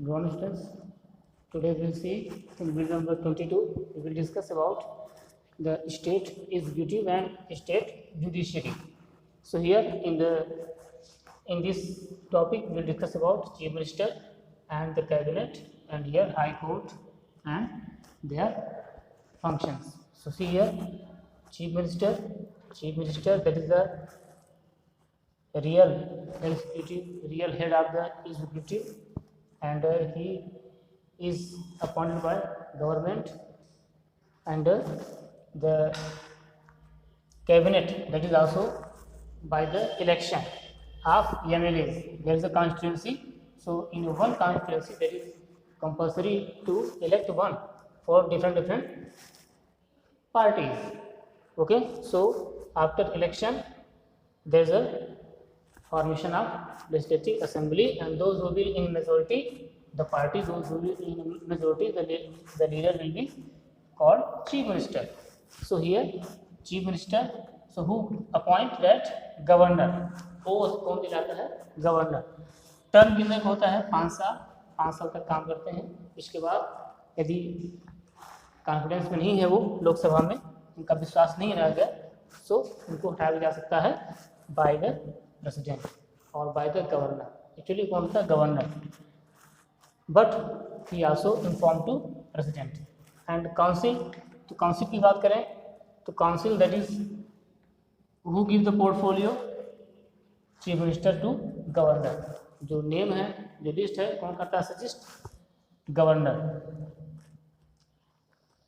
Grown students, today we will see in bill number 22, we will discuss about the state executive and state judiciary. So here in this topic we will discuss about chief minister and the cabinet, and here high court and their functions. So see here, chief minister that is the real real head of the executive, and he is appointed by government, and the cabinet that is also by the election of MLAs. There is a constituency, so in one constituency that is compulsory to elect one for different parties. Okay, so after election there is a formation of legislative assembly, and those who will be in majority, the party those who will be in majority, the leader will be called chief minister. So here chief minister, so who appoint that governor, post कौन दिलाता है, governor. Term कितने का होता है, 5 साल तक काम करते हैं. इसके बाद यदि कॉन्फिडेंस में नहीं है वो लोकसभा में, उनका विश्वास नहीं रह गया, सो उनको हटाया जा सकता है बाय द प्रेसिडेंट और बाय द गवर्नर. एक्चुअली कौन था, governor, but he also inform to president. And council, तो काउंसिल की बात करें तो council that is who give the portfolio, chief minister to governor. जो नेम है, जो लिस्ट है, कौन करता है suggest, governor,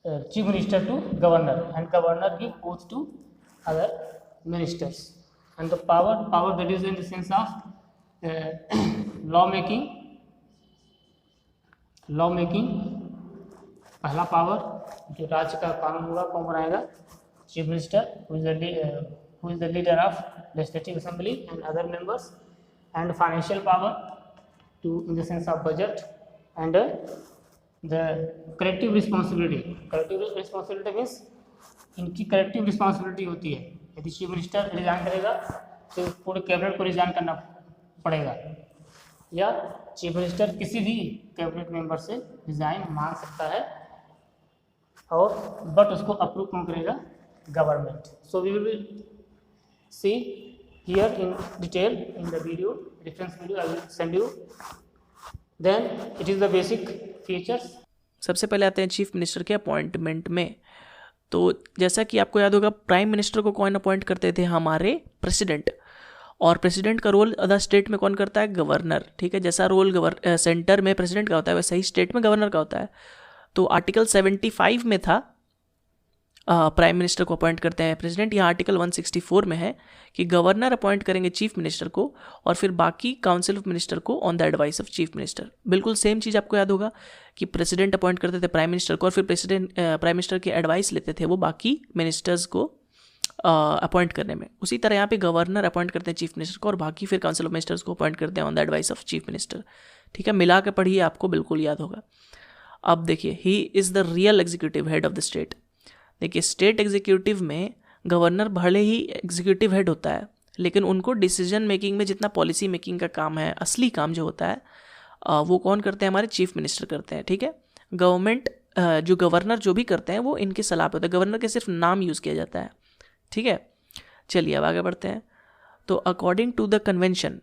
chief minister to governor, and governor give oath to other ministers. And the power that is in the sense of law making. पहला power जो राज्य का कानून होगा कौन बनाएगा, chief minister, who is the leader of legislative assembly and other members. And financial power to in the sense of budget, and the collective responsibility means इनकी collective responsibility होती है. यदि चीफ मिनिस्टर रिजाइन करेगा तो पूरे cabinet को resign करना पड़ेगा, या चीफ मिनिस्टर किसी भी कैबिनेट मेंबर से रिजाइन मांग सकता है, और बट उसको अप्रूव कौन करेगा, government. So we will see here in detail in the video, reference video I will send you. Then it is the basic features. सबसे पहले आते हैं चीफ मिनिस्टर के अपॉइंटमेंट में. तो जैसा कि आपको याद होगा, प्राइम मिनिस्टर को कौन अपॉइंट करते थे, हमारे प्रेसिडेंट. और प्रेसिडेंट का रोल अदर स्टेट में कौन करता है, गवर्नर. ठीक है, जैसा रोल सेंटर में प्रेसिडेंट का होता है वैसा ही स्टेट में गवर्नर का होता है. तो आर्टिकल 75 में था प्राइम मिनिस्टर को अपॉइंट करते हैं प्रेसिडेंट. यहाँ आर्टिकल 164 में है कि गवर्नर अपॉइंट करेंगे चीफ मिनिस्टर को, और फिर बाकी काउंसिल ऑफ मिनिस्टर को on the advice of chief minister. बिल्कुल सेम चीज़ आपको याद होगा कि प्रेसिडेंट अपॉइंट करते थे प्राइम मिनिस्टर को, और फिर प्राइम मिनिस्टर की एडवाइस लेते थे वो बाकी मिनिस्टर्स को अपॉइंट करने में. उसी तरह यहाँ पे गवर्नर अपॉइंट करते हैं चीफ मिनिस्टर को, और बाकी फिर काउंसिल ऑफ मिनिस्टर्स को अपॉइंट करते हैं on the advice of chief minister. ठीक है, मिला के पढ़िए, आपको बिल्कुल याद होगा. अब देखिए, he is the real executive head of the state. देखिए, स्टेट एग्जीक्यूटिव में गवर्नर भले ही एग्जीक्यूटिव हेड होता है, लेकिन उनको डिसीजन मेकिंग में जितना पॉलिसी मेकिंग का काम है, असली काम जो होता है, वो कौन करते हैं, हमारे चीफ मिनिस्टर करते हैं. ठीक है, गवर्नमेंट जो गवर्नर जो भी करते हैं वो इनके सलाह पे होता है. गवर्नर के सिर्फ नाम यूज़ किया जाता है. ठीक है, चलिए अब आगे बढ़ते हैं. तो according to the convention,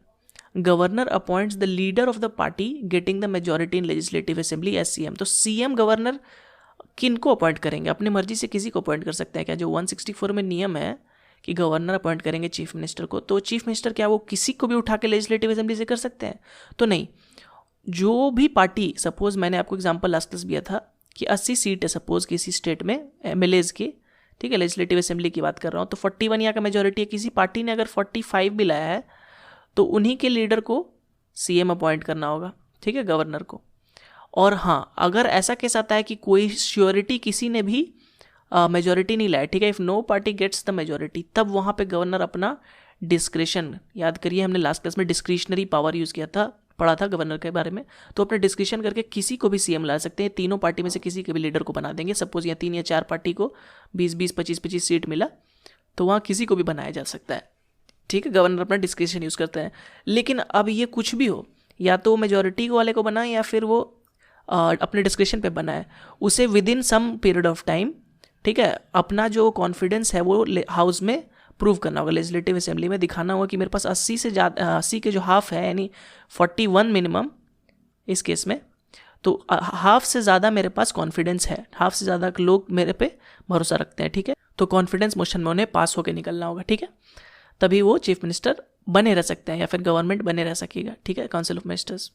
governor appoints the leader of the party getting the majority in legislative assembly as CM. तो सीएम गवर्नर किन को अपॉइंट करेंगे, अपनी मर्जी से किसी को अपॉइंट कर सकते हैं क्या. जो 164 में नियम है कि गवर्नर अपॉइंट करेंगे चीफ मिनिस्टर को, तो चीफ मिनिस्टर क्या वो किसी को भी उठा के लेजिस्लेटिव असेंबली से कर सकते हैं, तो नहीं. जो भी पार्टी, सपोज मैंने आपको एग्जांपल लास्ट क्लास दिया था कि 80 सीट है सपोज किसी स्टेट में एमएलएज की. ठीक है, लेजिस्लेटिव असेंबली की बात कर रहा हूँ. तो 41 यहाँ का मेजोरिटी है. किसी पार्टी ने अगर 45 भी लाया है तो उन्हीं के लीडर को सीएम अपॉइंट करना होगा. ठीक है, गवर्नर को. और हाँ, अगर ऐसा केस आता है कि कोई श्योरिटी किसी ने भी मेजॉरिटी नहीं लाया, ठीक है, if no party gets the majority, तब वहाँ पे गवर्नर अपना डिस्क्रिशन, याद करिए हमने लास्ट क्लास में डिस्क्रिशनरी पावर यूज़ किया था, पढ़ा था गवर्नर के बारे में, तो अपने डिस्क्रिशन करके किसी को भी सीएम ला सकते हैं. तीनों पार्टी में से किसी के भी लीडर को बना देंगे. सपोज यहाँ 3 या 4 पार्टी को 20-20, 25-25 सीट मिला, तो वहाँ किसी को भी बनाया जा सकता है. ठीक है, गवर्नर अपना डिस्क्रिशन यूज़ करते हैं. लेकिन अब ये कुछ भी हो, या तो मेजॉरिटी वाले को बनाए या फिर वो अपने डिस्क्रिप्शन पे बनाए, उसे within some period of time, ठीक है, अपना जो कॉन्फिडेंस है वो हाउस में प्रूव करना होगा, लेजिस्लेटिव असेंबली में दिखाना होगा कि मेरे पास 80 से ज़्यादा, 80 के जो हाफ है यानी 41 मिनिमम इस केस में, तो हाफ से ज़्यादा मेरे पास कॉन्फिडेंस है, हाफ से ज़्यादा लोग मेरे पे भरोसा रखते हैं, ठीक है। तो कॉन्फिडेंस मोशन में उन्हें पास होकर निकलना होगा, ठीक है, तभी वो चीफ मिनिस्टर बने रह सकते हैं या फिर गवर्नमेंट बने रह सकेगा, ठीक है, काउंसिल ऑफ मिनिस्टर्स।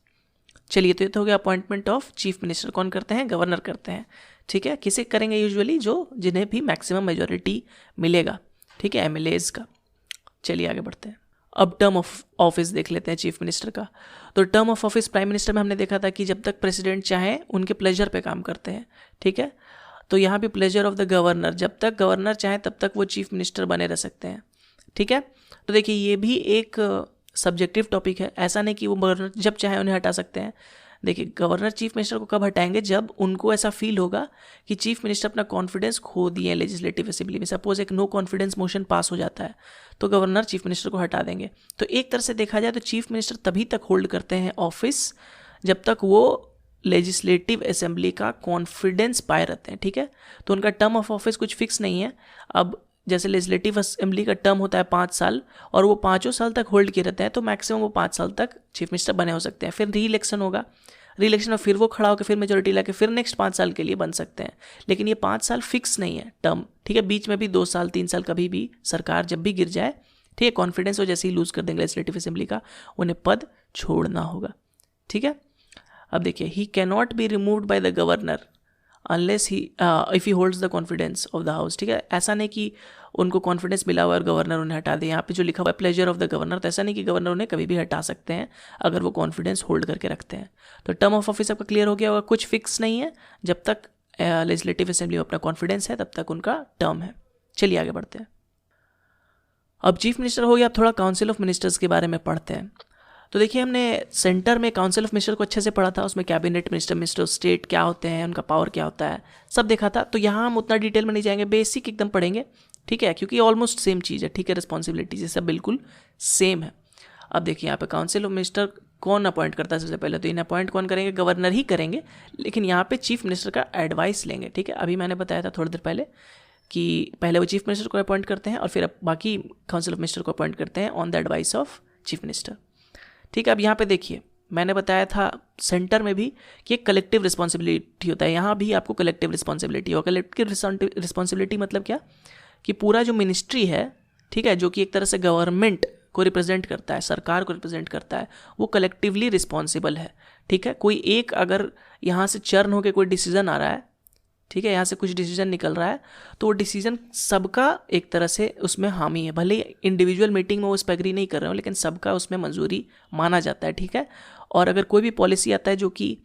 चलिए, तो ये तो हो गया अपॉइंटमेंट ऑफ चीफ मिनिस्टर। कौन करते हैं? गवर्नर करते हैं, ठीक है। किसे करेंगे? यूजुअली जो जिन्हें भी मैक्सिमम मेजॉरिटी मिलेगा, ठीक है, एमएलएज का। चलिए आगे बढ़ते हैं। अब टर्म ऑफ ऑफिस देख लेते हैं चीफ मिनिस्टर का। तो term of office prime minister में हमने देखा था कि जब तक प्रेसिडेंट चाहे उनके प्लेजर पे काम करते हैं, ठीक है। तो यहाँ भी प्लेजर ऑफ द गवर्नर, जब तक गवर्नर चाहे तब तक वो चीफ मिनिस्टर बने रह सकते हैं, ठीक है। तो देखिए ये भी एक सब्जेक्टिव टॉपिक है, ऐसा नहीं कि वो गवर्नर जब चाहे उन्हें हटा सकते हैं। देखिए गवर्नर चीफ मिनिस्टर को कब हटाएंगे? जब उनको ऐसा फील होगा कि चीफ मिनिस्टर अपना कॉन्फिडेंस खो दिए लेजिस्लेटिव असेंबली में। सपोज एक नो कॉन्फिडेंस मोशन पास हो जाता है तो गवर्नर चीफ मिनिस्टर को हटा देंगे। तो एक तरह से देखा जाए तो चीफ मिनिस्टर तभी तक होल्ड करते हैं ऑफिस जब तक वो लेजिस्लेटिव असेंबली का कॉन्फिडेंस पाए रहते हैं, ठीक है। तो उनका टर्म ऑफ ऑफिस कुछ फिक्स नहीं है। अब जैसे लेजिस्लेटिव असेंबली का टर्म होता है 5 साल और वो 5 साल तक होल्ड किए रहते हैं, तो मैक्सिमम वो 5 साल तक चीफ मिनिस्टर बने हो सकते हैं। फिर री इलेक्शन होगा, री इलेक्शन में फिर वो खड़ा होकर फिर मेजोरिटी लाके फिर नेक्स्ट 5 साल के लिए बन सकते हैं। लेकिन ये 5 साल फिक्स नहीं है टर्म, ठीक है। बीच में भी 2 साल 3 साल कभी भी सरकार जब भी गिर जाए, ठीक है, कॉन्फिडेंस वो जैसे ही लूज कर देंगे लेजिस्लेटिव असेंबली का, उन्हें पद छोड़ना होगा, ठीक है। अब देखिए, ही cannot be removed by the governor unless he if he holds the confidence of the house, ठीक है। ऐसा नहीं कि उनको कॉन्फिडेंस मिला हुआ और गवर्नर उन्हें हटा दे। यहाँ पे जो लिखा हुआ है प्लेजर ऑफ द गवर्नर, तो ऐसा नहीं कि गवर्नर उन्हें कभी भी हटा सकते हैं अगर वो कॉन्फिडेंस होल्ड करके रखते हैं। तो टर्म ऑफ ऑफिस आपका क्लियर हो गया होगा, कुछ फिक्स नहीं है। जब तक लेजिस्लेटिव असेंबली में अपना कॉन्फिडेंस है तब तक उनका टर्म है। चलिए आगे बढ़ते हैं। अब चीफ मिनिस्टर हो गया, अब थोड़ा काउंसिल ऑफ मिनिस्टर्स के बारे में पढ़ते हैं। तो देखिए हमने सेंटर में काउंसिल ऑफ मिनिस्टर को अच्छे से पढ़ा था, उसमें cabinet minister, minister of state क्या होते हैं, उनका पावर क्या होता है, सब देखा था। तो यहाँ हम उतना डिटेल में नहीं जाएंगे, बेसिक एकदम पढ़ेंगे, ठीक है, क्योंकि ऑलमोस्ट सेम चीज़ है, ठीक है। रिस्पॉन्सिबिलिटीज सब बिल्कुल सेम है। अब देखिए यहाँ पे काउंसिल ऑफ मिनिस्टर कौन अपॉइंट करता है? सबसे पहले तो इन्हें अपॉइंट कौन करेंगे? गवर्नर ही करेंगे, लेकिन यहाँ पे चीफ मिनिस्टर का एडवाइस लेंगे, ठीक है। अभी मैंने बताया था थोड़ी देर पहले कि पहले वो चीफ मिनिस्टर को अपॉइंट करते हैं और फिर बाकी काउंसिल ऑफ मिनिस्टर को अपॉइंट करते हैं on the advice of chief minister, ठीक है। अब यहाँ पे देखिए मैंने बताया था सेंटर में भी कि एक कलेक्टिव रिस्पॉन्सिबिलिटी होता है, यहाँ भी आपको कलेक्टिव रिस्पॉन्सिबिलिटी हो। कलेक्टिव रिस्पॉन्सिबिलिटी मतलब क्या? कि पूरा जो मिनिस्ट्री है, ठीक है, जो कि एक तरह से गवर्नमेंट को रिप्रेजेंट करता है, सरकार को रिप्रेजेंट करता है, वो कलेक्टिवली रिस्पॉन्सिबल है, ठीक है। कोई एक अगर यहाँ से चर्न होकर कोई डिसीजन आ रहा है, ठीक है, यहाँ से कुछ डिसीजन निकल रहा है, तो वो डिसीजन सबका एक तरह से उसमें हामी है। भले इंडिविजुअल मीटिंग में वो उस पर एग्री नहीं कर रहे हो, लेकिन सबका उसमें मंजूरी माना जाता है, ठीक है। और अगर कोई भी पॉलिसी आता है जो कि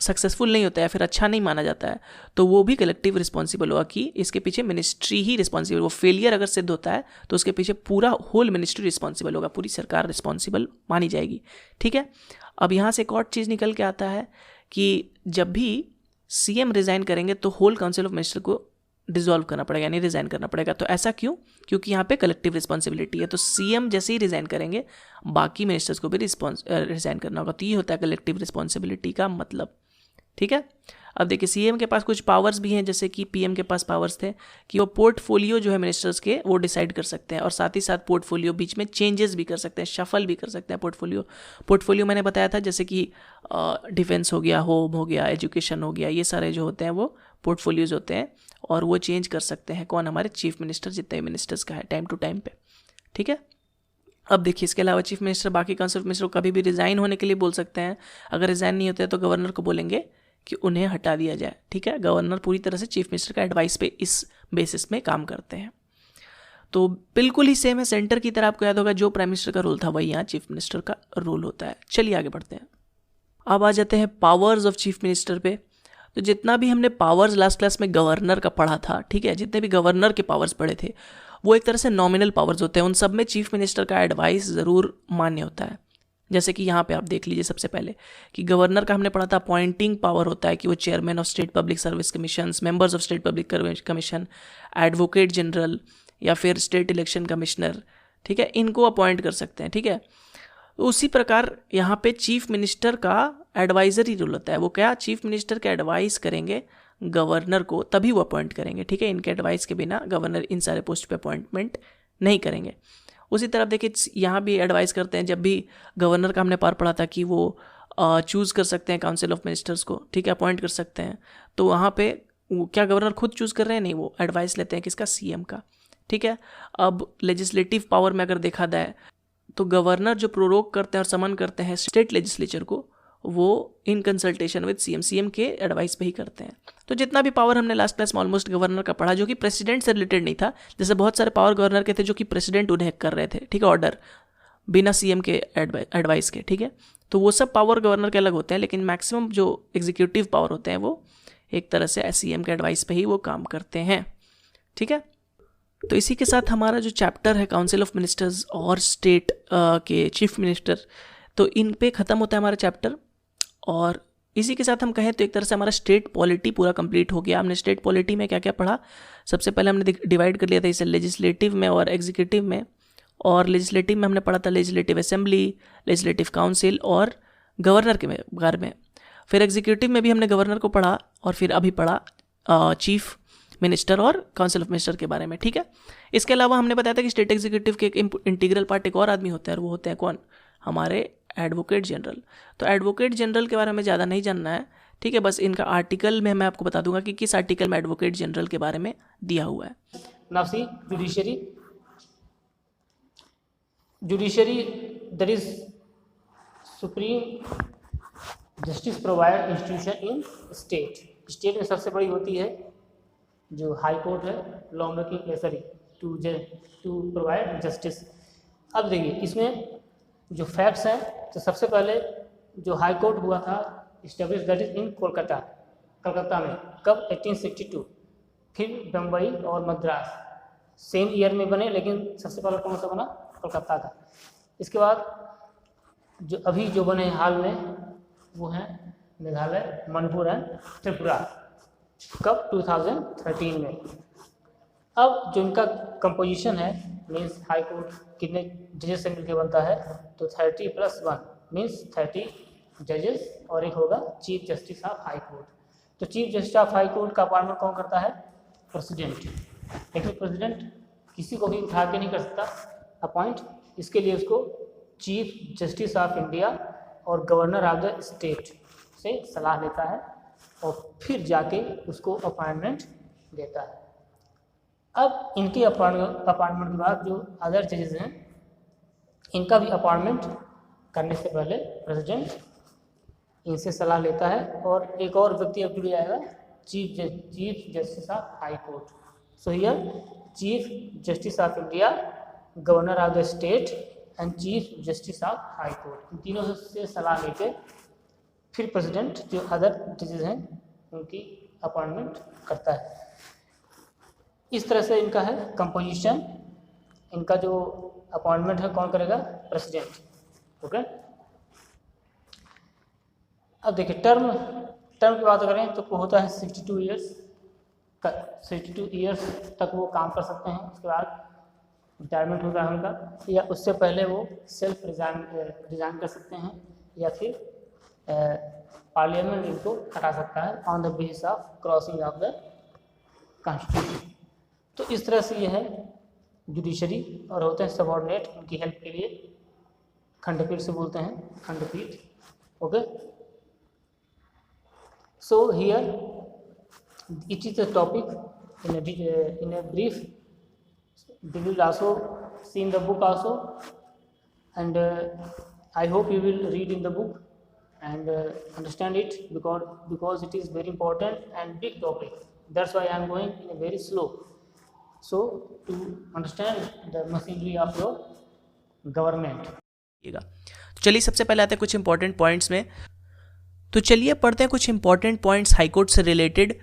सक्सेसफुल नहीं होता है, फिर अच्छा नहीं माना जाता है, तो वो भी कलेक्टिव रिस्पॉन्सिबल होगा कि इसके पीछे मिनिस्ट्री ही रिस्पॉन्सिबल। वो फेलियर अगर सिद्ध होता है तो उसके पीछे पूरा होल मिनिस्ट्री रिस्पॉन्सिबल होगा, पूरी सरकार रिस्पॉन्सिबल मानी जाएगी, ठीक है। अब यहाँ से एक और चीज़ निकल के आता है कि जब भी सीएम रिज़ाइन करेंगे तो होल काउंसिल ऑफ मिनिस्टर को डिसॉल्व करना पड़ेगा, यानी रिज़ाइन करना पड़ेगा। तो ऐसा क्यों? क्योंकि यहाँ पे कलेक्टिव रिस्पॉन्सिबिलिटी है। तो सीएम जैसे ही रिज़ाइन करेंगे बाकी मिनिस्टर्स को भी रिज़ाइन करना होगा। तो ये होता है कलेक्टिव रिस्पॉन्सिबिलिटी का मतलब, ठीक है। अब देखिए सीएम के पास कुछ पावर्स भी हैं, जैसे कि पीएम के पास पावर्स थे कि वो पोर्टफोलियो जो है मिनिस्टर्स के वो डिसाइड कर सकते हैं, और साथ ही साथ पोर्टफोलियो बीच में चेंजेस भी कर सकते हैं, शफल भी कर सकते हैं। पोर्टफोलियो मैंने बताया था, जैसे कि डिफेंस हो गया, होम हो गया, एजुकेशन हो गया, ये सारे जो होते हैं वो पोर्टफोलियोज होते हैं, और वो चेंज कर सकते हैं कौन? हमारे चीफ मिनिस्टर, जितने मिनिस्टर्स का है टाइम टू टाइम पे, ठीक है। अब देखिए इसके अलावा चीफ मिनिस्टर बाकी काउंसिल ऑफ मिनिस्टर को कभी भी रिज़ाइन होने के लिए बोल सकते हैं। अगर रिज़ाइन नहीं होते तो गवर्नर को बोलेंगे कि उन्हें हटा दिया जाए, ठीक है। गवर्नर पूरी तरह से चीफ मिनिस्टर का एडवाइस पे इस बेसिस में काम करते हैं। तो बिल्कुल ही सेम है सेंटर की तरह। आपको याद होगा जो प्राइम मिनिस्टर का रोल था वही यहाँ चीफ मिनिस्टर का रोल होता है। चलिए आगे बढ़ते हैं। अब आ जाते हैं पावर्स ऑफ चीफ मिनिस्टर पे। तो जितना भी हमने पावर्स लास्ट क्लास में गवर्नर का पढ़ा था, ठीक है, जितने भी गवर्नर के पावर्स पढ़े थे वो एक तरह से नॉमिनल पावर्स होते हैं। उन सब में चीफ मिनिस्टर का एडवाइस ज़रूर मान्य होता है। जैसे कि यहाँ पे आप देख लीजिए सबसे पहले कि गवर्नर का हमने पढ़ा था अपॉइंटिंग पावर होता है कि वो chairman of state public service commissions, members of state public commission, advocate general या फिर स्टेट इलेक्शन कमिश्नर, ठीक है, इनको अपॉइंट कर सकते हैं, ठीक है। उसी प्रकार यहाँ पे चीफ मिनिस्टर का एडवाइजरी रूल होता है। वो क्या, चीफ मिनिस्टर के एडवाइस करेंगे गवर्नर को, तभी वो अपॉइंट करेंगे, ठीक है। इनके एडवाइस के बिना गवर्नर इन सारे पोस्ट पे अपॉइंटमेंट नहीं करेंगे। उसी तरफ देखिए यहाँ भी एडवाइस करते हैं, जब भी गवर्नर का हमने पार पढ़ा था कि वो चूज़ कर सकते हैं काउंसिल ऑफ मिनिस्टर्स को, ठीक है, अपॉइंट कर सकते हैं। तो वहाँ पे क्या गवर्नर खुद चूज़ कर रहे हैं? नहीं, वो एडवाइस लेते हैं किसका, सीएम का, ठीक है। अब लेजिस्लेटिव पावर में अगर देखा जाए तो गवर्नर जो प्रोरोग करते हैं और समन करते हैं स्टेट लेजिस्लेचर को, वो इन कंसल्टेशन विद सीएम के एडवाइस पे ही करते हैं। तो जितना भी पावर हमने लास्ट क्लास में ऑलमोस्ट गवर्नर का पढ़ा, जो कि प्रेसिडेंट से रिलेटेड नहीं था, जैसे बहुत सारे पावर गवर्नर के थे जो कि प्रेसिडेंट उन्हें कर रहे थे, ठीक है, ऑर्डर बिना सीएम के एडवाइस के, ठीक है। तो वो सब पावर गवर्नर के अलग होते हैं, लेकिन मैक्सिमम जो एग्जीक्यूटिव पावर होते हैं वो एक तरह से सीएम के एडवाइस पे ही वो काम करते हैं, ठीक है। तो इसी के साथ हमारा जो चैप्टर है काउंसिल ऑफ मिनिस्टर्स और स्टेट के चीफ मिनिस्टर, तो इन पे ख़त्म होता है हमारा चैप्टर। और इसी के साथ हम कहें तो एक तरह से हमारा स्टेट पॉलिटी पूरा कंप्लीट हो गया। हमने स्टेट पॉलिटी में क्या क्या पढ़ा, सबसे पहले हमने डिवाइड कर लिया था इसे लेजिस्लेटिव में और एग्जीक्यूटिव में। और लेजिस्लेटिव में हमने पढ़ा था लेजिस्लेटिव असेंबली, लेजिस्लेटिव काउंसिल और गवर्नर के बारे में। फिर एग्जीक्यूटिव में भी हमने गवर्नर को पढ़ा और फिर अभी पढ़ा चीफ मिनिस्टर और काउंसिल ऑफ मिनिस्टर के बारे में, ठीक है। इसके अलावा हमने बताया था कि स्टेट एग्जीक्यूटिव के एक इंटीग्रल पार्ट एक और आदमी होता है, और वो होते हैं कौन, हमारे एडवोकेट जनरल। तो एडवोकेट जनरल के बारे में ज़्यादा नहीं जानना है, ठीक है, बस इनका आर्टिकल में मैं आपको बता दूंगा कि किस आर्टिकल में एडवोकेट जनरल के बारे में दिया हुआ है। Now see, judiciary that is supreme justice provided institution in state में सबसे बड़ी होती है जो हाई कोर्ट है, law making sorry to provide justice. अब देखिए इसमें जो फैक्ट्स हैं, तो सबसे पहले जो हाई कोर्ट हुआ था इस्टेब्लिश दैट इज इन कलकत्ता में, कब, 1862। फिर बम्बई और मद्रास सेम ईयर में बने, लेकिन सबसे पहले कौन सा बना, कलकत्ता का। इसके बाद जो अभी जो बने हाल में वो हैं मेघालय, मणिपुर एंड त्रिपुरा, कब, 2013 में। अब जो इनका कंपोजिशन है, मीन्स हाई कोर्ट कितने जजेस से मिलकर बनता है, तो 30+1 मीन्स 30 जजेस, और एक होगा chief justice of high court. तो chief justice of high court का अपॉइंटमेंट कौन करता है, प्रेसिडेंट। लेकिन प्रेसिडेंट किसी को भी उठा के नहीं कर सकता अपॉइंट, इसके लिए उसको चीफ जस्टिस ऑफ इंडिया और गवर्नर ऑफ द स्टेट से सलाह लेता है और फिर जाके उसको अपॉइंटमेंट देता है। अब इनके अपॉइंटमेंट के बाद जो अदर जजेस हैं, इनका भी अपॉइंटमेंट करने से पहले प्रेसिडेंट इनसे सलाह लेता है। और एक और व्यक्ति अब जुड़ जाएगा, chief justice of high court. So here chief justice of India, governor of the state and chief justice of high court, इन तीनों से सलाह लेके फिर प्रेसिडेंट जो अदर जजेस हैं उनकी अपॉइंटमेंट करता है। इस तरह से इनका है कंपोजिशन। इनका जो अपॉइंटमेंट है कौन करेगा, प्रेसिडेंट, ओके। अब देखिए टर्म की बात करें तो होता है 62 ईयर्स तक वो काम कर सकते हैं। उसके बाद रिटायरमेंट होता है उनका, या उससे पहले वो सेल्फ रिजाइन कर सकते हैं, या फिर पार्लियामेंट इनको हटा सकता है on the basis of crossing of the constitution. तो इस तरह से ये है जुडिशरी, और होते हैं सबऑर्डिनेट उनकी हेल्प के लिए, खंडपीठ से बोलते हैं, खंडपीठ, okay. So here it is a topic in a brief. We will also see in the book also, and I hope you will read in the book and understand it, because it is very important and big topic. That's why I am going in a very slow, so to understand the machinery of your government. चलिए सबसे पहले आते हैं कुछ important points में। तो चलिए पढ़ते हैं कुछ इंपॉर्टेंट पॉइंट्स हाईकोर्ट से रिलेटेड।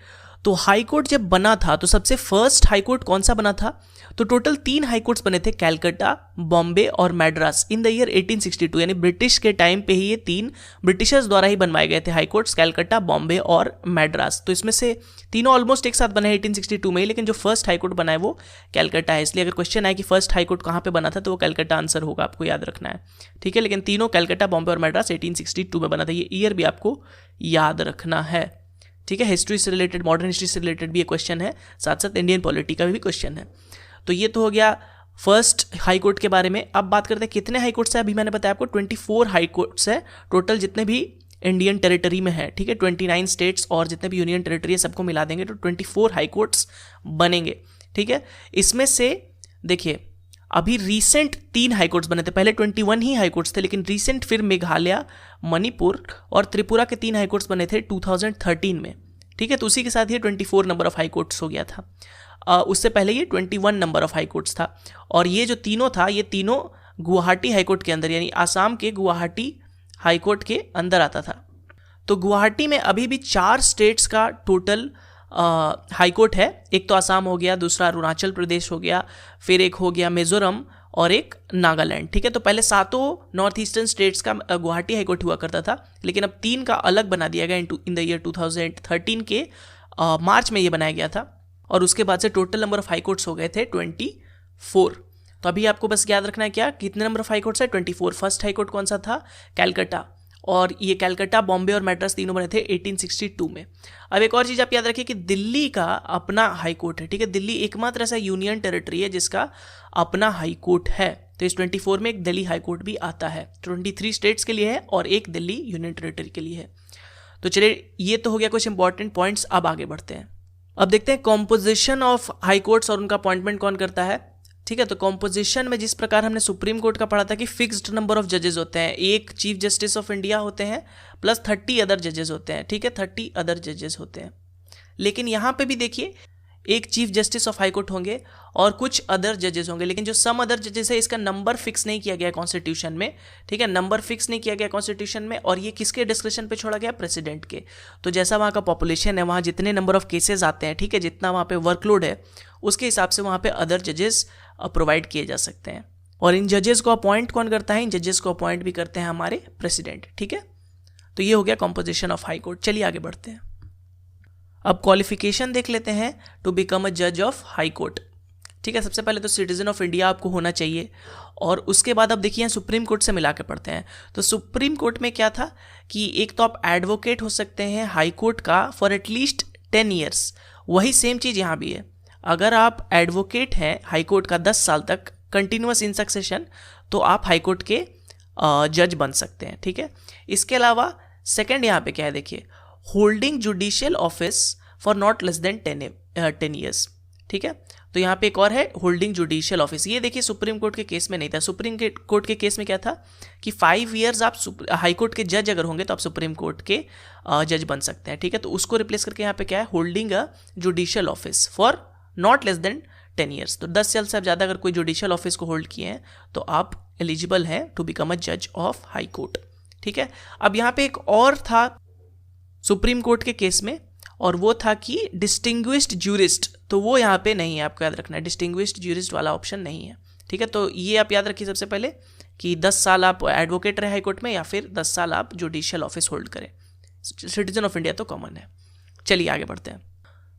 तो हाई कोर्ट जब बना था तो सबसे फर्स्ट हाई कोर्ट कौन सा बना था? तो टोटल 3 हाई कोर्ट्स बने थे, कैलकाटा, बॉम्बे और मैड्रास, इन द ईयर 1862। यानी ब्रिटिश के टाइम पे ही ये 3 ब्रिटिशर्स द्वारा ही बनवाए गए थे हाई कोर्ट्स, कैलकाटा, बॉम्बे और मैड्रास। तो इसमें से तीनों ऑलमोस्ट एक साथ बने हैं 1862 में ही, लेकिन जो फर्स्ट हाई कोर्ट बना है वो कैलकाटा है। इसलिए अगर क्वेश्चन आए कि फर्स्ट हाई कोर्ट कहाँ पे बना था तो वो कैलकाटा आंसर होगा, आपको याद रखना है, ठीक है। लेकिन तीनों कैलकाटा, बॉम्बे और मैड्रास 1862 में बना था। ये ईयर भी आपको याद रखना है, ठीक है। हिस्ट्री से रिलेटेड, मॉडर्न हिस्ट्री से रिलेटेड भी ये क्वेश्चन है, साथ साथ इंडियन पॉलिटी का भी क्वेश्चन है। तो ये तो हो गया फर्स्ट हाई कोर्ट के बारे में। अब बात करते हैं कितने हाई कोर्ट्स है। अभी मैंने बताया आपको 24 हाई कोर्ट्स है टोटल, जितने भी इंडियन टेरिटरी में है, ठीक है। 29 स्टेट्स और जितने भी यूनियन टेरिटरी है सबको मिला देंगे तो 24 हाई कोर्ट्स बनेंगे, ठीक है। इसमें से देखिए अभी रीसेंट 3 हाई कोर्ट्स बने थे, पहले 21 ही हाई कोर्ट्स थे, लेकिन रीसेंट फिर मेघालय, मणिपुर और त्रिपुरा के 3 हाई कोर्ट्स बने थे 2013 में, ठीक है। तो उसी के साथ ये 24 नंबर ऑफ हाई कोर्ट्स हो गया था। उससे पहले ये 21 नंबर ऑफ हाई कोर्ट्स था। और ये जो तीनों था, ये तीनों गुवाहाटी हाई कोर्ट के अंदर, यानी आसाम के गुवाहाटी हाई कोर्ट के अंदर आता था। तो गुवाहाटी में अभी भी 4 स्टेट्स का टोटल हाई कोर्ट है। एक तो आसाम हो गया, दूसरा अरुणाचल प्रदेश हो गया, फिर एक हो गया मिजोरम और एक नागालैंड, ठीक है। तो पहले 7 नॉर्थ ईस्टर्न स्टेट्स का गुवाहाटी हाई कोर्ट हुआ करता था, लेकिन अब 3 का अलग बना दिया गया इन द ईयर 2013 के मार्च में ये बनाया गया था। और उसके बाद से total number of high courts हो गए थे 24। तो अभी आपको बस याद रखना है क्या, कितने नंबर ऑफ हाई कोर्ट्स है? 24। फर्स्ट हाई कोर्ट कौन सा था? कैलकाटा। और ये कैलकाटा, बॉम्बे और मैड्रास तीनों बने थे 1862 में। अब एक और चीज़ आप याद रखिए कि दिल्ली का अपना हाई कोर्ट है, ठीक है। दिल्ली एकमात्र ऐसा यूनियन टेरिटरी है जिसका अपना हाई कोर्ट है। तो इस 24 में एक दिल्ली हाई कोर्ट भी आता है। 23 स्टेट्स के लिए है और एक दिल्ली यूनियन टेरिटरी के लिए है। तो चलिए, ये तो हो गया कुछ इंपॉर्टेंट पॉइंट्स। अब आगे बढ़ते हैं। अब देखते हैं कॉम्पोजिशन ऑफ हाई कोर्ट्स और उनका अपॉइंटमेंट कौन करता है, ठीक है। तो कॉम्पोजिशन में जिस प्रकार हमने सुप्रीम कोर्ट का पढ़ा था कि फिक्स्ड नंबर ऑफ जजेस होते हैं, एक चीफ जस्टिस ऑफ इंडिया होते हैं प्लस 30 अदर जजेस होते हैं, ठीक है। 30 अदर जजेस होते हैं। लेकिन यहाँ पे भी देखिए एक chief justice of high court होंगे और कुछ अदर जजेस होंगे, लेकिन जो सम अदर जजेस है इसका नंबर फिक्स नहीं किया गया कॉन्स्टिट्यूशन में, ठीक है। नंबर फिक्स नहीं किया गया कॉन्स्टिट्यूशन में, और ये किसके डिस्क्रिप्शन पे छोड़ा गया? प्रेसिडेंट के। तो जैसा वहाँ का पॉपुलेशन है, वहाँ जितने नंबर ऑफ केसेस आते हैं, ठीक है, जितना वहाँ पे वर्कलोड है, उसके हिसाब से वहाँ पे अदर जजेस प्रोवाइड किए जा सकते हैं। और इन जजेस को अपॉइंट कौन करता है? इन जजेस को अपॉइंट भी करते हैं हमारे प्रेसिडेंट, ठीक है। तो ये हो गया कॉम्पोजिशन ऑफ हाई कोर्ट। चलिए आगे बढ़ते हैं। अब क्वालिफिकेशन देख लेते हैं टू बिकम अ जज ऑफ हाई कोर्ट, ठीक है। सबसे पहले तो सिटीजन ऑफ इंडिया आपको होना चाहिए, और उसके बाद अब देखिए सुप्रीम कोर्ट से मिला के पढ़ते हैं। तो सुप्रीम कोर्ट में क्या था कि एक तो आप एडवोकेट हो सकते हैं हाई कोर्ट का फॉर एटलीस्ट 10 ईयर्स। वही सेम चीज़ यहाँ भी है, अगर आप एडवोकेट हैं हाई कोर्ट का 10 साल तक कंटिन्यूअस इन सक्सेशन, तो आप हाई कोर्ट के जज बन सकते हैं, ठीक है। इसके अलावा सेकेंड यहाँ पे क्या है देखिए, holding judicial office for not less than 10 years, ठीक है। तो यहाँ पे एक और है होल्डिंग जुडिशियल ऑफिस। ये देखिए सुप्रीम कोर्ट के केस में नहीं था। सुप्रीम कोर्ट के केस में क्या था कि 5 ईयर्स आप हाई कोर्ट के जज अगर होंगे तो आप सुप्रीम कोर्ट के जज बन सकते हैं, ठीक है। तो उसको रिप्लेस करके यहाँ पे क्या है, holding a judicial office for not less than 10 years. तो 10 साल से ज़्यादा अगर कोई जुडिशियल ऑफिस को होल्ड किए हैं तो आप एलिजिबल हैं टू बिकम अ जज ऑफ हाई कोर्ट, ठीक है। अब यहाँ पे एक और था सुप्रीम कोर्ट के केस में, और वो था कि डिस्टिंग्विश्ड ज्यूरिस्ट। तो वो यहाँ पे नहीं है, आपको याद रखना है, डिस्टिंग्विश्ड ज्यूरिस्ट वाला ऑप्शन नहीं है, ठीक है। तो ये आप याद रखिए सबसे पहले कि 10 साल आप एडवोकेट रहे हाई कोर्ट में, या फिर 10 साल आप जुडिशियल ऑफिस होल्ड करें। सिटीजन ऑफ इंडिया तो कॉमन है। चलिए आगे बढ़ते हैं।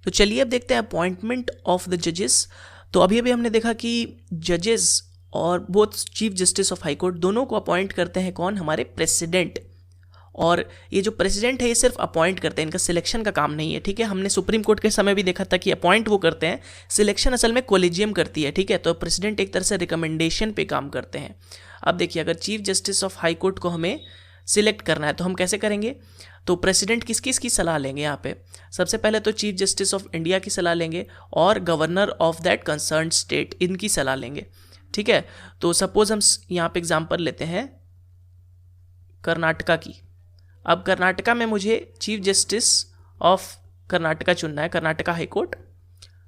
तो चलिए अब देखते हैं अपॉइंटमेंट ऑफ द जजेस। तो अभी हमने देखा कि जजेस और both chief justice of high court दोनों को अपॉइंट करते हैं कौन? हमारे प्रेसिडेंट। और ये जो प्रेसिडेंट है ये सिर्फ अपॉइंट करते हैं, इनका सिलेक्शन का काम नहीं है, ठीक है। हमने सुप्रीम कोर्ट के समय भी देखा था कि अपॉइंट वो करते हैं, सिलेक्शन असल में कोलिजियम करती है, ठीक है। तो प्रेसिडेंट एक तरह से रिकमेंडेशन पे काम करते हैं। अब देखिए अगर chief justice of high court को हमें सिलेक्ट करना है तो हम कैसे करेंगे? तो प्रेसिडेंट किस किस की सलाह लेंगे यहाँ पे? सबसे पहले तो चीफ जस्टिस ऑफ इंडिया की सलाह लेंगे और governor of that concern state, इनकी सलाह लेंगे, ठीक है। तो सपोज हम यहाँ पे एग्जांपल लेते हैं कर्नाटका की। अब कर्नाटका में मुझे चीफ जस्टिस ऑफ कर्नाटका चुनना है, कर्नाटका हाई कोर्ट।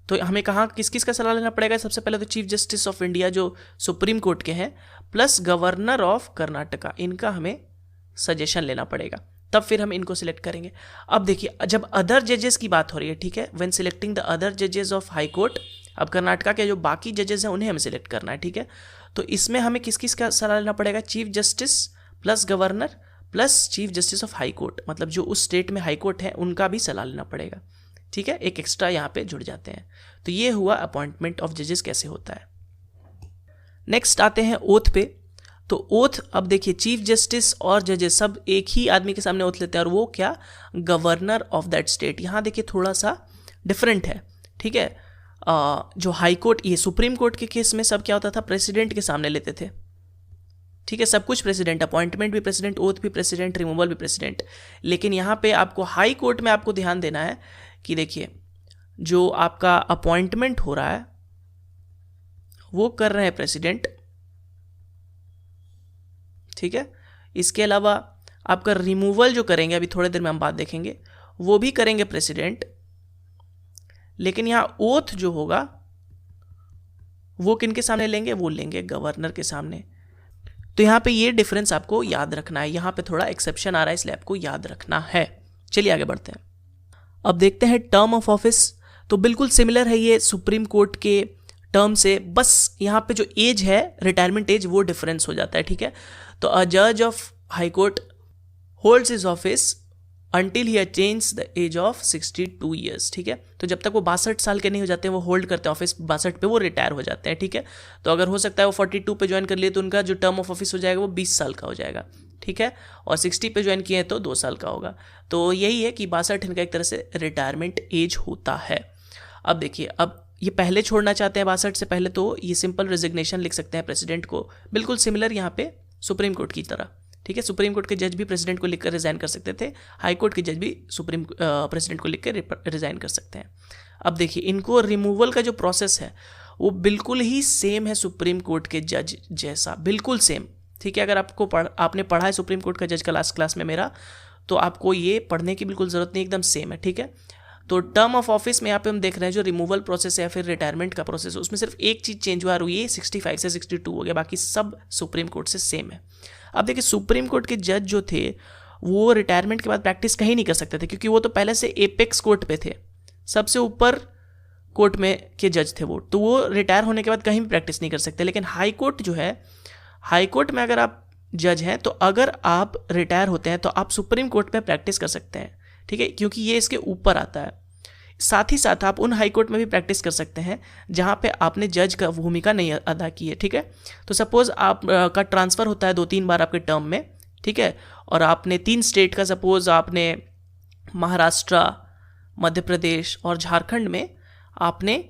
तो हमें कहाँ किस किस का सलाह लेना पड़ेगा? सबसे पहले तो चीफ जस्टिस ऑफ इंडिया जो सुप्रीम कोर्ट के हैं, प्लस गवर्नर ऑफ कर्नाटका, इनका हमें सजेशन लेना पड़ेगा, तब फिर हम इनको सिलेक्ट करेंगे। अब देखिए जब अदर जजेस की बात हो रही है, ठीक है, व्हेन सिलेक्टिंग द अदर जजेस ऑफ हाई कोर्ट, अब कर्नाटका के जो बाकी जजेस हैं उन्हें हमें सिलेक्ट करना है, ठीक है। तो इसमें हमें किस किस का सलाह लेना पड़ेगा, chief justice plus governor plus chief justice of high court, मतलब जो उस स्टेट में हाई कोर्ट है उनका भी सलाह लेना पड़ेगा, ठीक है, एक एक्स्ट्रा यहाँ पे जुड़ जाते हैं। तो ये हुआ अपॉइंटमेंट ऑफ जजेस कैसे होता है। नेक्स्ट आते हैं ओथ पे। तो ओथ, अब देखिए चीफ जस्टिस और जजेस सब एक ही आदमी के सामने ओथ लेते हैं, और वो क्या, गवर्नर ऑफ दैट स्टेट। यहाँ देखिए थोड़ा सा डिफरेंट है, ठीक है। जो हाई कोर्ट, ये सुप्रीम कोर्ट के केस में सब क्या होता था, प्रेसिडेंट के सामने लेते थे, ठीक है, सब कुछ प्रेसिडेंट, अपॉइंटमेंट भी प्रेसिडेंट, ओथ भी प्रेसिडेंट, रिमूवल भी प्रेसिडेंट। लेकिन यहाँ पे आपको हाई कोर्ट में आपको ध्यान देना है कि देखिए जो आपका अपॉइंटमेंट हो रहा है वो कर रहे हैं प्रेसिडेंट, ठीक है। इसके अलावा आपका रिमूवल जो करेंगे, अभी थोड़ी देर में हम बात देखेंगे, वो भी करेंगे प्रेसिडेंट। लेकिन यहाँ ओथ जो होगा वो किनके सामने लेंगे, वो लेंगे गवर्नर के सामने। तो यहाँ पे ये डिफरेंस आपको याद रखना है, यहाँ पे थोड़ा एक्सेप्शन आ रहा है इसलिए आपको याद रखना है। चलिए आगे बढ़ते हैं। अब देखते हैं टर्म ऑफ ऑफिस। तो बिल्कुल सिमिलर है ये सुप्रीम कोर्ट के टर्म से, बस यहाँ पे जो एज है, रिटायरमेंट एज, वो डिफरेंस हो जाता है, ठीक है। तो अ जज of high court holds his office until he attains the age of 62 years, ठीक है। तो जब तक वो 62 साल के नहीं हो जाते वो होल्ड करते हैं ऑफिस, 62 पे वो रिटायर हो जाते हैं, ठीक है। तो अगर हो सकता है वो 42 पे ज्वाइन कर लिए तो उनका जो टर्म ऑफ ऑफिस हो जाएगा वो 20 साल का हो जाएगा, ठीक है। और 60 पे ज्वाइन किए तो 2 साल का होगा। तो यही है कि 62 इनका एक तरह से रिटायरमेंट एज होता है। अब देखिए, अब ये पहले छोड़ना चाहते हैं 62 से पहले तो ये सिंपल रेजिग्नेशन लिख सकते हैं प्रेसिडेंट को, बिल्कुल सिमिलर यहाँ पे सुप्रीम कोर्ट की तरह, ठीक है। सुप्रीम कोर्ट के जज भी प्रेसिडेंट को लिखकर रिजाइन कर सकते थे, हाई कोर्ट के जज भी सुप्रीम प्रेसिडेंट को लिखकर रिजाइन कर सकते हैं। अब देखिए इनको रिमूवल का जो प्रोसेस है वो बिल्कुल ही सेम है सुप्रीम कोर्ट के जज जैसा, बिल्कुल सेम, ठीक है। अगर आपने पढ़ा है सुप्रीम कोर्ट का जज का लास्ट क्लास में मेरा, तो आपको ये पढ़ने की बिल्कुल ज़रूरत नहीं, एकदम सेम है, ठीक है। तो टर्म ऑफ ऑफिस में यहाँ पे हम देख रहे हैं जो रिमूवल प्रोसेस है या फिर रिटायरमेंट का प्रोसेस है, उसमें सिर्फ एक चीज़ चेंज हुआ, ये 65 से 62 हो गया, बाकी सब सुप्रीम कोर्ट से सेम है। अब देखिए सुप्रीम कोर्ट के जज जो थे वो रिटायरमेंट के बाद प्रैक्टिस कहीं नहीं कर सकते थे, क्योंकि वो तो पहले से एपेक्स कोर्ट पे थे, सबसे ऊपर कोर्ट में के जज थे वो, तो वो रिटायर होने के बाद कहीं भी प्रैक्टिस नहीं कर सकते। लेकिन हाई कोर्ट जो है, हाई कोर्ट में अगर आप जज हैं तो अगर आप रिटायर होते हैं तो आप सुप्रीम कोर्ट में प्रैक्टिस कर सकते हैं, ठीक है, क्योंकि ये इसके ऊपर आता है। साथ ही साथ आप उन हाई कोर्ट में भी प्रैक्टिस कर सकते हैं जहाँ पे आपने जज का भूमिका नहीं अदा की है, ठीक है। तो सपोज़ आप का ट्रांसफ़र होता है 2-3 बार आपके टर्म में, ठीक है, और आपने 3 स्टेट का, सपोज़ आपने महाराष्ट्र, मध्य प्रदेश और झारखंड में आपने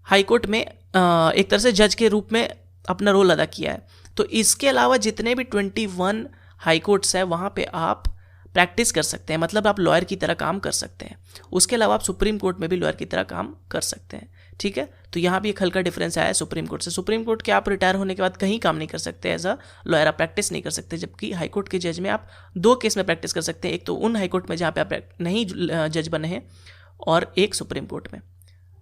हाई कोर्ट में एक तरह से जज के रूप में अपना रोल अदा किया है। तो इसके अलावा जितने भी 21 हाई कोर्ट्स हैं वहाँ पे आप प्रैक्टिस कर सकते हैं, मतलब आप लॉयर की तरह काम कर सकते हैं। उसके अलावा आप सुप्रीम कोर्ट में भी लॉयर की तरह काम कर सकते हैं, ठीक है। तो यहाँ भी एक हल्का डिफरेंस आया है सुप्रीम कोर्ट से। सुप्रीम कोर्ट के आप रिटायर होने के बाद कहीं काम नहीं कर सकते, एज अ लॉयर आप प्रैक्टिस नहीं कर सकते, जबकि हाई कोर्ट के जज में आप 2 केस में प्रैक्टिस कर सकते हैं, एक तो उन हाई कोर्ट में जहाँ पे आप नहीं जज बने हैं, और एक सुप्रीम कोर्ट में।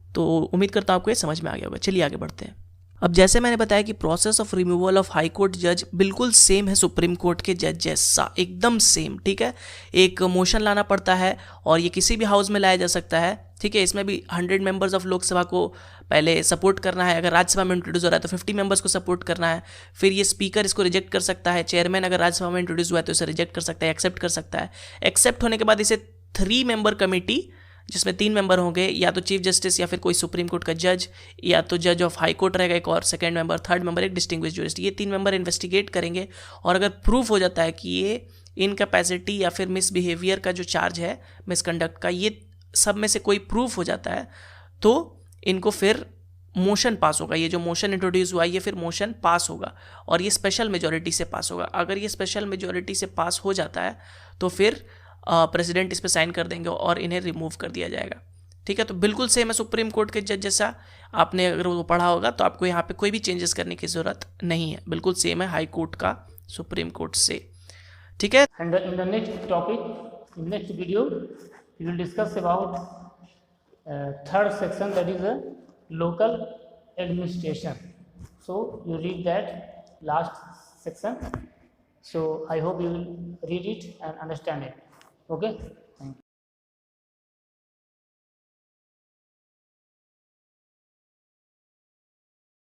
तो उम्मीद करता हूँ आपको ये समझ में आ गया होगा। चलिए आगे बढ़ते हैं। अब जैसे मैंने बताया कि process of removal of high court जज बिल्कुल सेम है सुप्रीम कोर्ट के जज जैसा, एकदम सेम, ठीक है। एक मोशन लाना पड़ता है और ये किसी भी हाउस में लाया जा सकता है, ठीक है। इसमें भी 100 मेंबर्स ऑफ लोकसभा को पहले सपोर्ट करना है, अगर राज्यसभा में इंट्रोड्यूस हो रहा है तो 50 मेंबर्स को सपोर्ट करना है। फिर ये स्पीकर इसको रिजेक्ट कर सकता है, चेयरमैन अगर राज्यसभा में इंट्रोड्यूस हुआ है तो इसे रिजेक्ट कर सकता है, एक्सेप्ट कर सकता है। एक्सेप्ट होने के बाद इसे 3 मेंबर कमेटी, जिसमें 3 मेंबर होंगे, या तो चीफ जस्टिस या फिर कोई सुप्रीम कोर्ट का जज, या तो जज ऑफ हाई कोर्ट रहेगा एक और, सेकंड मेंबर, थर्ड मेंबर एक डिस्टिंग्विश्ड जूरिस्ट, ये 3 मेंबर इन्वेस्टिगेट करेंगे। और अगर प्रूफ हो जाता है कि ये इनकैपेसिटी या फिर मिसबिहेवियर का जो चार्ज है, मिसकंडक्ट का, ये सब में से कोई प्रूफ हो जाता है तो इनको फिर मोशन पास होगा। ये जो मोशन इंट्रोड्यूस हुआ ये फिर मोशन पास होगा, और ये स्पेशल मेजॉरिटी से पास होगा। अगर ये स्पेशल मेजॉरिटी से पास हो जाता है तो फिर प्रेसिडेंट इस पर साइन कर देंगे और इन्हें रिमूव कर दिया जाएगा, ठीक है। तो बिल्कुल सेम है सुप्रीम कोर्ट के जज जैसा। आपने अगर वो पढ़ा होगा तो आपको यहाँ पे कोई भी चेंजेस करने की ज़रूरत नहीं है, बिल्कुल सेम है हाई कोर्ट का सुप्रीम कोर्ट से, ठीक है। And in the next topic, in next video, we will discuss about third section, that is a local administration. So you read that last section. So I hope you will read it and understand it. Okay.